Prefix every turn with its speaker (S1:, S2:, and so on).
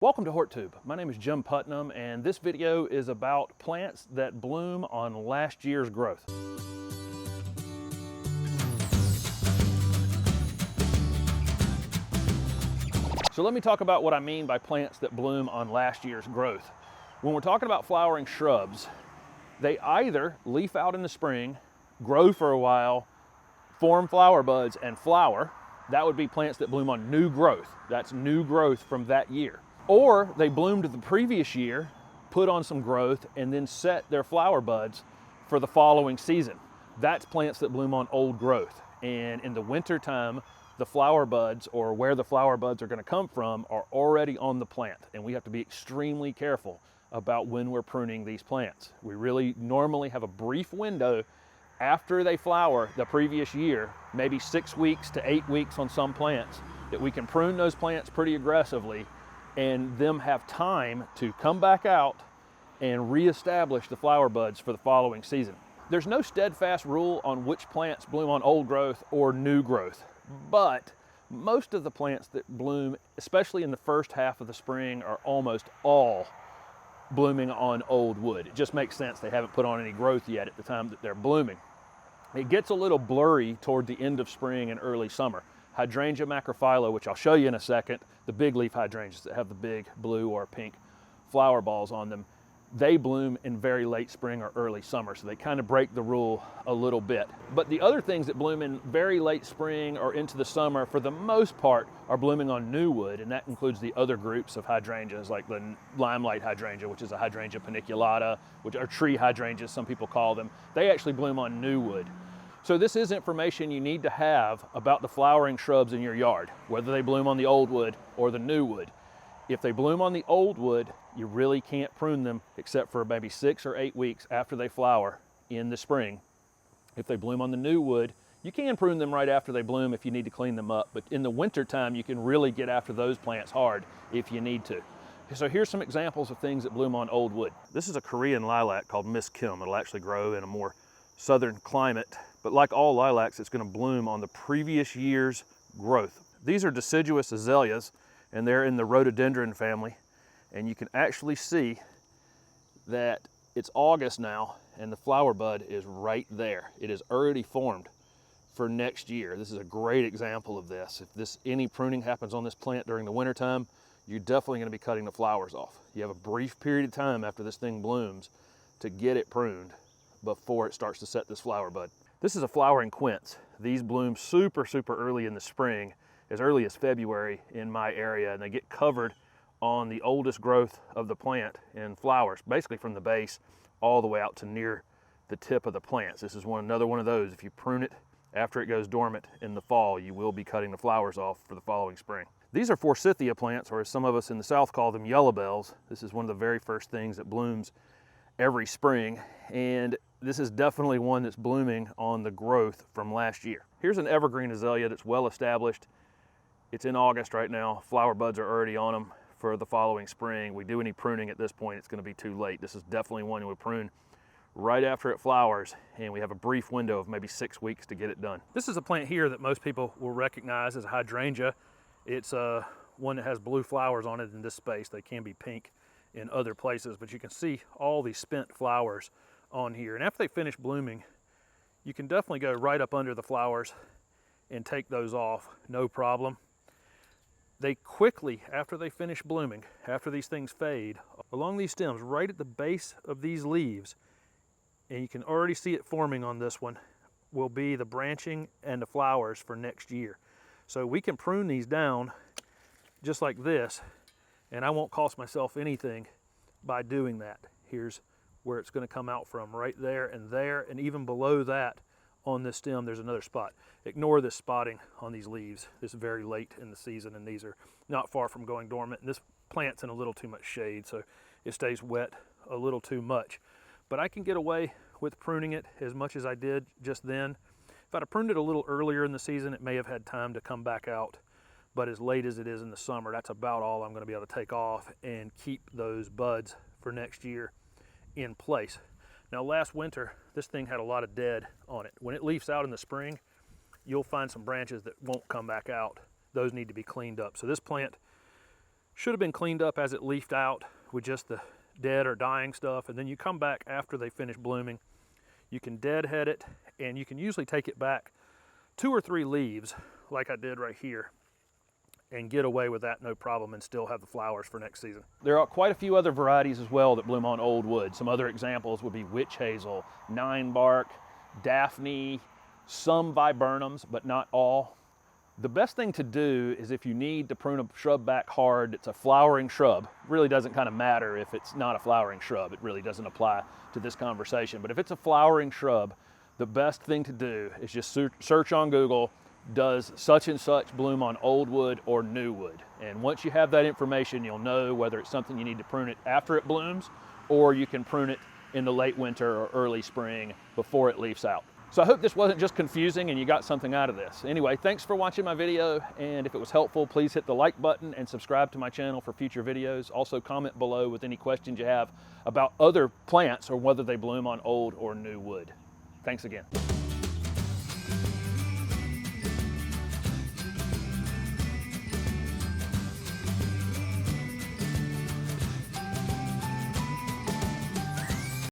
S1: Welcome to HortTube. My name is Jim Putnam, and this video is about plants that bloom on last year's growth. So let me talk about what I mean by plants that bloom on last year's growth. When we're talking about flowering shrubs, they either leaf out in the spring, grow for a while, form flower buds, and flower. That would be plants that bloom on new growth. That's new growth from that year. Or they bloomed the previous year, put on some growth, and then set their flower buds for the following season. That's plants that bloom on old growth. And in the winter time, the flower buds, or where the flower buds are going to come from, are already on the plant. And we have to be extremely careful about when we're pruning these plants. We really normally have a brief window after they flower the previous year, maybe 6 weeks to 8 weeks on some plants, that we can prune those plants pretty aggressively and them have time to come back out and reestablish the flower buds for the following season. There's no steadfast rule on which plants bloom on old growth or new growth, but most of the plants that bloom, especially in the first half of the spring, are almost all blooming on old wood. It just makes sense. They haven't put on any growth yet at the time that they're blooming. It gets a little blurry toward the end of spring and early summer. Hydrangea Macrophylla, which I'll show you in a second, the big leaf hydrangeas that have the big blue or pink flower balls on them, they bloom in very late spring or early summer, so they kind of break the rule a little bit. But the other things that bloom in very late spring or into the summer, for the most part, are blooming on new wood, and that includes the other groups of hydrangeas, like the limelight hydrangea, which is a Hydrangea paniculata, which are tree hydrangeas, some people call them. They actually bloom on new wood. So this is information you need to have about the flowering shrubs in your yard, whether they bloom on the old wood or the new wood. If they bloom on the old wood, you really can't prune them except for maybe 6 or 8 weeks after they flower in the spring. If they bloom on the new wood, you can prune them right after they bloom if you need to clean them up, but in the winter time you can really get after those plants hard if you need to. So here's some examples of things that bloom on old wood. This is a Korean lilac called Miss Kim. It'll actually grow in a more southern climate, but like all lilacs, it's going to bloom on the previous year's growth. These are Deciduous Azaleas, and they're in the rhododendron family, and you can actually see that it's August now and the flower bud is right there. It is already formed for next year. This is a great example of this. If any pruning happens on this plant during the winter time, you're definitely going to be cutting the flowers off. You have a brief period of time after this thing blooms to get it pruned before it starts to set this flower bud. This is a flowering quince. These bloom super early in the spring, as early as February in my area, and they get covered on the oldest growth of the plant in flowers, basically from the base all the way out to near the tip of the plants. This is another one of those. If you prune it after it goes dormant in the fall, you will be cutting the flowers off for the following spring. These are Forsythia plants, or as some of us in the South call them, yellow bells. This is one of the very first things that blooms every spring, and this is definitely one that's blooming on the growth from last year. Here's an evergreen azalea that's well established. It's in August right now. Flower buds are already on them for the following spring. We do any pruning at this point, it's going to be too late. This is definitely one we prune right after it flowers, and we have a brief window of maybe 6 weeks to get it done. This is a plant here that most people will recognize as a hydrangea. It's one that has blue flowers on it in this space. They can be pink in other places, but you can see all these spent flowers on here. And after they finish blooming, you can definitely go right up under the flowers and take those off, no problem. They quickly, after they finish blooming, after these things fade, along these stems, right at the base of these leaves, and you can already see it forming on this one, will be the branching and the flowers for next year. So we can prune these down just like this, and I won't cost myself anything by doing that. Here's where it's going to come out from, right there, and even below that on this stem there's another spot. Ignore this spotting on these leaves. This is very late in the season, and these are not far from going dormant, and this plant's in a little too much shade, so it stays wet a little too much. But I can get away with pruning it as much as I did just then. If I'd have pruned it a little earlier in the season, it may have had time to come back out, but as late as it is in the summer, that's about all I'm going to be able to take off and keep those buds for next year in place. Now last winter, this thing had a lot of dead on it. When it leaves out in the spring, you'll find some branches that won't come back out. Those need to be cleaned up. So this plant Should have been cleaned up as it leafed out with just the dead or dying stuff, and then you come back after they finish blooming. You can deadhead it, and you can usually take it back 2 or 3 leaves like I did right here and get away with that no problem and still have the flowers for next season. There are quite a few other varieties as well that bloom on old wood. Some other examples would be witch hazel, 9-bark, Daphne, some viburnums, but not all. The best thing to do is if you need to prune a shrub back hard, it's a flowering shrub. It really doesn't kind of matter if it's not a flowering shrub. It really doesn't apply to this conversation. But if it's a flowering shrub, the best thing to do is just search on Google, does such and such bloom on old wood or new wood? And once you have that information, you'll know whether it's something you need to prune it after it blooms, or you can prune it in the late winter or early spring before it leaves out. So I hope this wasn't just confusing and you got something out of this. Anyway, thanks for watching my video, and if it was helpful, please hit the like button and subscribe to my channel for future videos. Also comment below with any questions you have about other plants or whether they bloom on old or new wood. Thanks again.